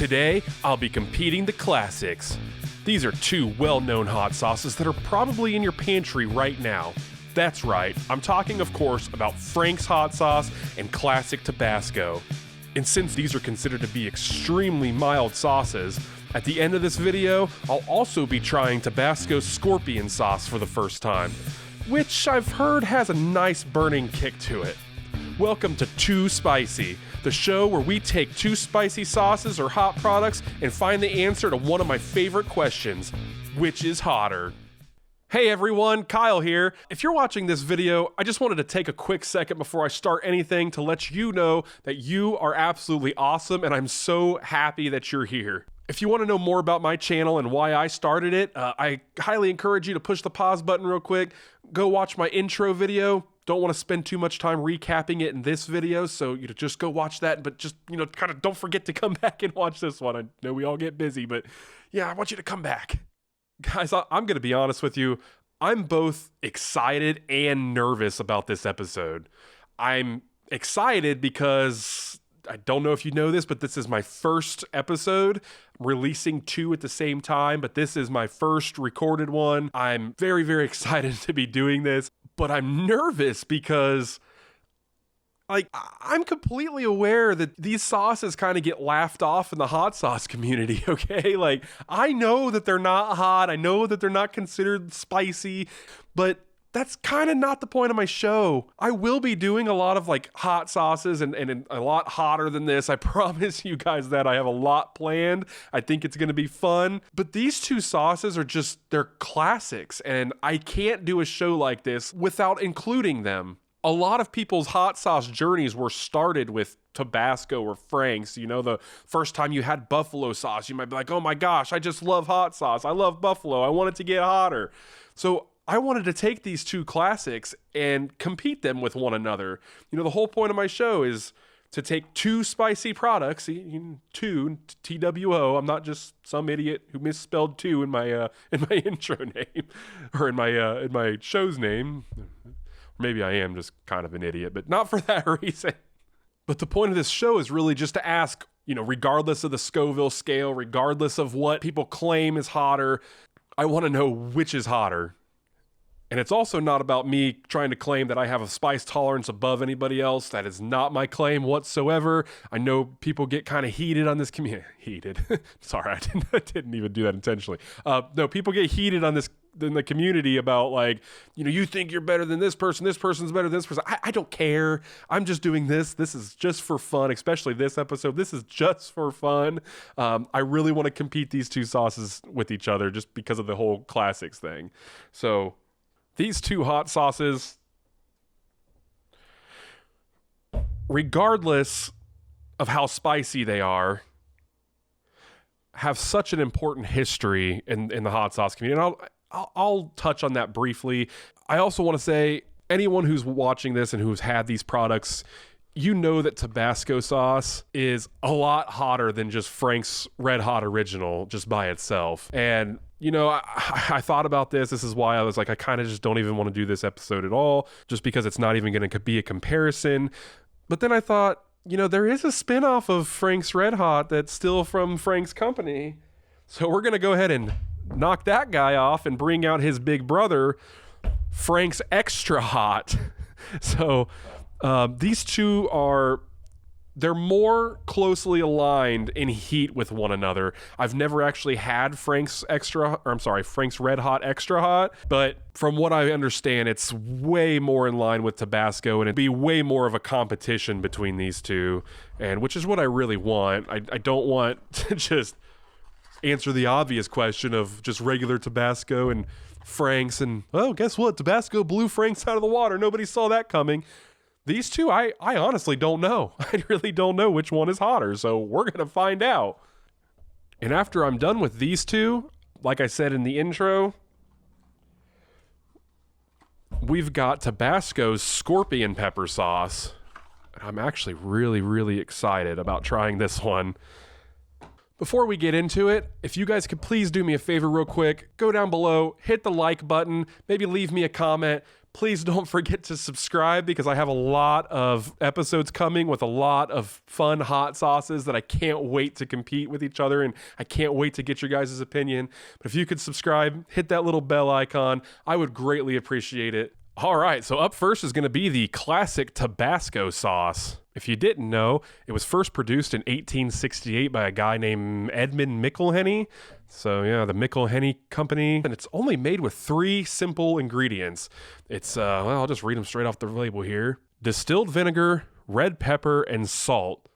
Today, I'll be competing the classics. These are two well-known hot sauces that are probably in your pantry right now. That's right, I'm talking of course about Frank's hot sauce and classic Tabasco. And since these are considered to be extremely mild sauces, at the end of this video, I'll also be trying Tabasco's scorpion sauce for the first time, which I've heard has a nice burning kick to it. Welcome to Too Spicy, the show where we take two spicy sauces or hot products and find the answer to one of my favorite questions: which is hotter? Hey everyone, Kyle here. If you're watching this video, I just wanted to take a quick second before I start anything to let you know that you are absolutely awesome and I'm so happy that you're here. If you want to know more about my channel and why I started it, I highly encourage you to push the pause button real quick, go watch my intro video. Don't want to spend too much time recapping it in this video, so just go watch that, but just, kind of don't forget to come back and watch this one. I know we all get busy, but yeah, I want you to come back. Guys, I'm going to be honest with you. I'm both excited and nervous about this episode. I'm excited because I don't know if you know this, but this is my first episode, releasing two at the same time, but this is my first recorded one. I'm very, very excited to be doing this, but I'm nervous because I'm completely aware that these sauces kind of get laughed off in the hot sauce community, okay? I know that they're not hot. I know that they're not considered spicy, but that's kind of not the point of my show. I will be doing a lot of hot sauces and a lot hotter than this. I promise you guys that. I have a lot planned. I think it's going to be fun. But these two sauces are they're classics, and I can't do a show like this without including them. A lot of people's hot sauce journeys were started with Tabasco or Frank's. The first time you had buffalo sauce, you might be like, oh my gosh, I just love hot sauce. I love buffalo. I want it to get hotter. So I wanted to take these two classics and compete them with one another. The whole point of my show is to take two spicy products, two, TWO. I'm not just some idiot who misspelled two in my intro name or in my show's name. Maybe I am just kind of an idiot, but not for that reason. But the point of this show is really just to ask, regardless of the Scoville scale, regardless of what people claim is hotter, I want to know which is hotter. And it's also not about me trying to claim that I have a spice tolerance above anybody else. That is not my claim whatsoever. I know people get kind of heated on this community. Heated. Sorry, I didn't even do that intentionally. No, people get heated on this in the community about you think you're better than this person's better than this person. I don't care. I'm just doing this. This is just for fun, especially this episode. This is just for fun. I really want to compete these two sauces with each other just because of the whole classics thing. So these two hot sauces, regardless of how spicy they are, have such an important history in the hot sauce community. And I'll touch on that briefly. I also want to say, anyone who's watching this and who's had these products, that Tabasco sauce is a lot hotter than just Frank's Red Hot Original just by itself. And I thought about this. This is why I was I kind of just don't even want to do this episode at all, just because it's not even going to be a comparison. But then I thought, there is a spinoff of Frank's Red Hot that's still from Frank's company. So we're going to go ahead and knock that guy off and bring out his big brother, Frank's Extra Hot. So these two they're more closely aligned in heat with one another. I've never actually had Frank's Red Hot Extra Hot, but from what I understand, it's way more in line with Tabasco, and it'd be way more of a competition between these two, and which is what I really want. I don't want to just answer the obvious question of just regular Tabasco and Frank's, and guess what? Tabasco blew Frank's out of the water. Nobody saw that coming. These two, I honestly don't know. I really don't know which one is hotter, so we're going to find out. And after I'm done with these two, like I said in the intro, we've got Tabasco's scorpion pepper sauce. I'm actually really, really excited about trying this one. Before we get into it, if you guys could please do me a favor real quick, go down below, hit the like button, maybe leave me a comment, Please don't forget to subscribe because I have a lot of episodes coming with a lot of fun hot sauces that I can't wait to compete with each other, and I can't wait to get your guys' opinion. But if you could subscribe, hit that little bell icon, I would greatly appreciate it. All right, so up first is going to be the classic Tabasco sauce. If you didn't know, it was first produced in 1868 by a guy named Edmund McIlhenny. So yeah, the McIlhenny Company. And it's only made with 3 simple ingredients. It's, well, I'll just read them straight off the label here. Distilled vinegar, red pepper, and salt.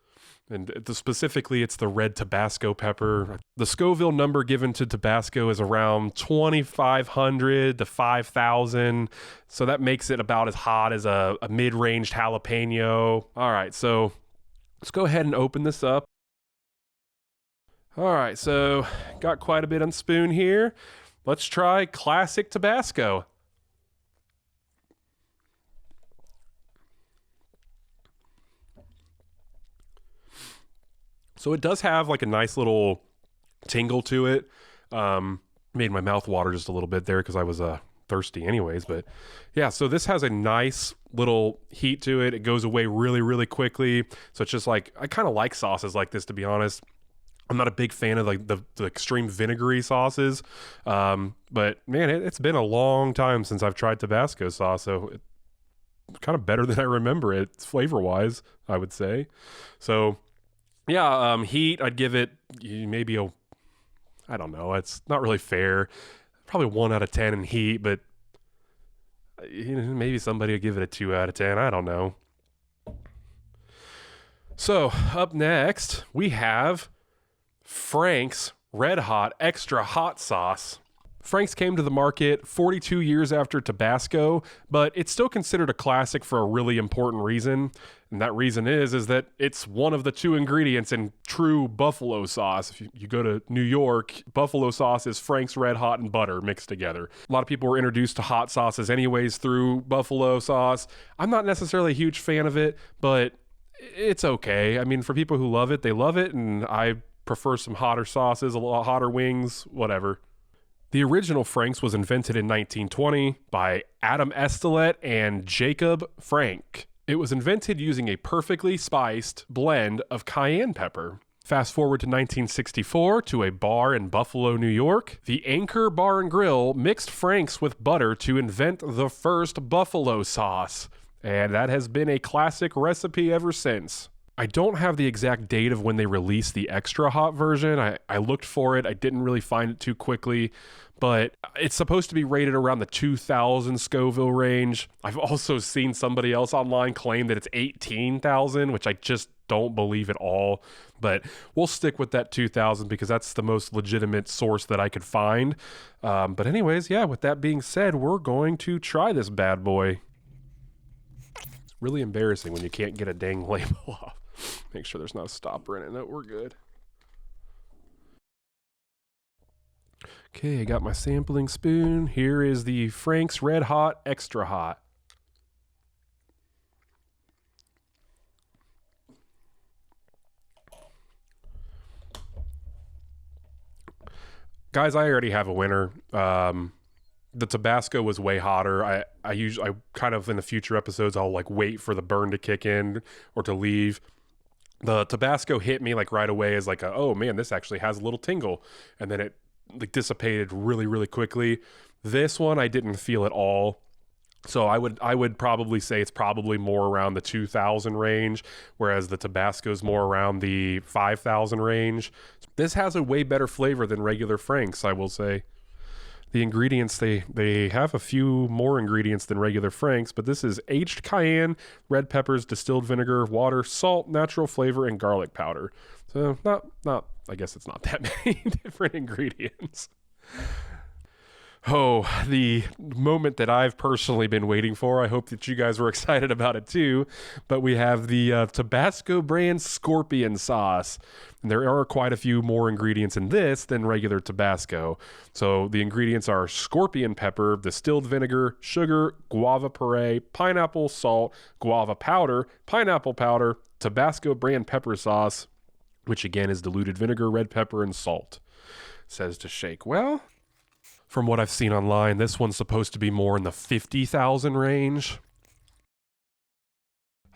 And specifically, it's the red Tabasco pepper. The Scoville number given to Tabasco is around 2,500 to 5,000. So that makes it about as hot as a mid-ranged jalapeno. All right, so let's go ahead and open this up. All right, so got quite a bit on spoon here. Let's try classic Tabasco. So it does have like a nice little tingle to it. Made my mouth water just a little bit there because I was thirsty anyways. But yeah, so this has a nice little heat to it. It goes away really, really quickly. So it's just like, I kind of like sauces like this, to be honest. I'm not a big fan of like the extreme vinegary sauces. But man, it's been a long time since I've tried Tabasco sauce. So it's kind of better than I remember it flavor-wise, I would say. So yeah, heat, I'd give it maybe I don't know, it's not really fair. Probably 1 out of 10 in heat, but maybe somebody would give it a 2 out of 10. I don't know. So up next, we have Frank's Red Hot Extra Hot Sauce. Frank's came to the market 42 years after Tabasco, but it's still considered a classic for a really important reason. And that reason is that it's one of the 2 ingredients in true buffalo sauce. If you go to New York, buffalo sauce is Frank's Red Hot and butter mixed together. A lot of people were introduced to hot sauces anyways through buffalo sauce. I'm not necessarily a huge fan of it, but it's okay. I mean, for people who love it, they love it, and I prefer some hotter sauces, a lot hotter wings, whatever. The original Frank's was invented in 1920 by Adam Estelet and Jacob Frank. It was invented using a perfectly spiced blend of cayenne pepper. Fast forward to 1964 to a bar in Buffalo, New York. The Anchor Bar and Grill mixed Frank's with butter to invent the first buffalo sauce. And that has been a classic recipe ever since. I don't have the exact date of when they released the extra hot version. I looked for it. I didn't really find it too quickly, but it's supposed to be rated around the 2,000 Scoville range. I've also seen somebody else online claim that it's 18,000, which I just don't believe at all. But we'll stick with that 2,000 because that's the most legitimate source that I could find. But anyways, yeah, with that being said, we're going to try this bad boy. It's really embarrassing when you can't get a dang label off. Make sure there's not a stopper in it. No, we're good. Okay, I got my sampling spoon. Here is the Frank's Red Hot Extra Hot. Guys, I already have a winner. The Tabasco was way hotter. I kind of in the future episodes, I'll like wait for the burn to kick in or to leave. The Tabasco hit me like right away as like, oh man, this actually has a little tingle. And then it like dissipated really, really quickly. This one I didn't feel at all. So I would probably say it's probably more around the 2,000 range, whereas the Tabasco's more around the 5,000 range. This has a way better flavor than regular Frank's, I will say. The ingredients, they have a few more ingredients than regular Frank's, but this is aged cayenne, red peppers, distilled vinegar, water, salt, natural flavor, and garlic powder. So not I guess it's not that many different ingredients. Oh, the moment that I've personally been waiting for. I hope that you guys were excited about it too. But we have the Tabasco brand Scorpion sauce. And there are quite a few more ingredients in this than regular Tabasco. So the ingredients are scorpion pepper, distilled vinegar, sugar, guava puree, pineapple, salt, guava powder, pineapple powder, Tabasco brand pepper sauce, which again is diluted vinegar, red pepper, and salt. It says to shake well. From what I've seen online, this one's supposed to be more in the 50,000 range.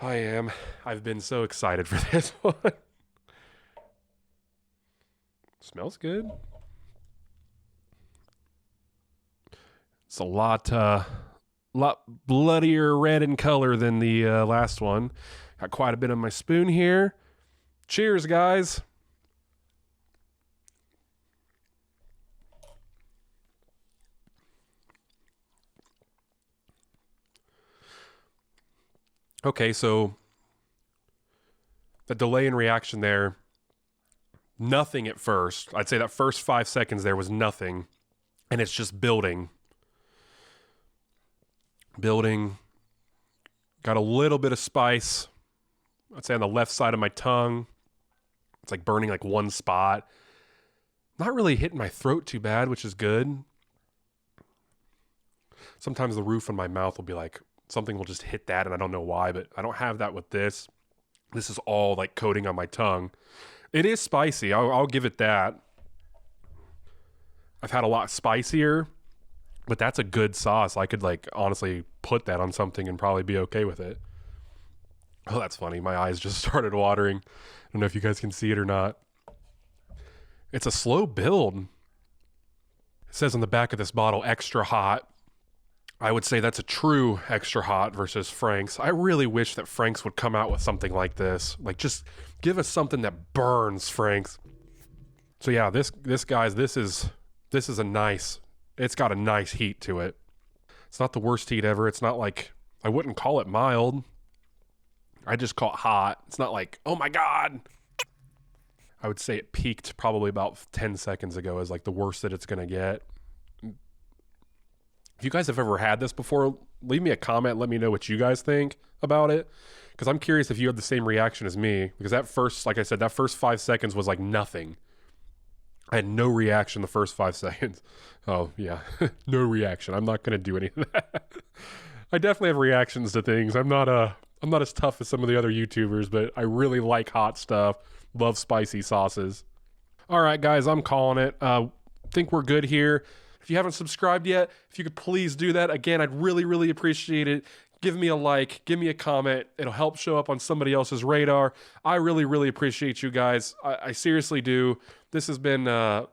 I've been so excited for this one. Smells good. It's a lot bloodier red in color than the last one. Got quite a bit on my spoon here. Cheers, guys. Okay, so the delay in reaction there, nothing at first. I'd say that first 5 seconds there was nothing, and it's just building. Got a little bit of spice, I'd say on the left side of my tongue. It's like burning like one spot. Not really hitting my throat too bad, which is good. Sometimes the roof of my mouth will be like, something will just hit that, and I don't know why, but I don't have that with this. This is all like coating on my tongue. It is spicy. I'll give it that. I've had a lot spicier, but that's a good sauce. I could like honestly put that on something and probably be okay with it. Oh, that's funny. My eyes just started watering. I don't know if you guys can see it or not. It's a slow build. It says on the back of this bottle, extra hot. I would say that's a true extra hot versus Frank's. I really wish that Frank's would come out with something like this. Like, just give us something that burns, Frank's. So yeah, this guys, this is a nice, it's got a nice heat to it. It's not the worst heat ever. It's not like, I wouldn't call it mild. I just call it hot. It's not like, oh my God. I would say it peaked probably about 10 seconds ago as like the worst that it's going to get. If you guys have ever had this before, leave me a comment. Let me know what you guys think about it. Because I'm curious if you had the same reaction as me. Because that first, like I said, that first 5 seconds was like nothing. I had no reaction the first 5 seconds. Oh, yeah. No reaction. I'm not going to do any of that. I definitely have reactions to things. I'm not as tough as some of the other YouTubers, but I really like hot stuff. Love spicy sauces. All right, guys, I'm calling it. Think we're good here. If you haven't subscribed yet, if you could please do that. Again, I'd really, really appreciate it. Give me a like, give me a comment. It'll help show up on somebody else's radar. I really, really appreciate you guys. I seriously do. This has been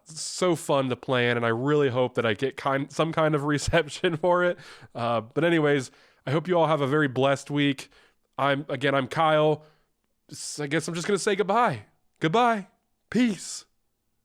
so fun to plan, and I really hope that I get some kind of reception for it. But anyways, I hope you all have a very blessed week. I'm Kyle. I guess I'm just going to say goodbye. Goodbye. Peace.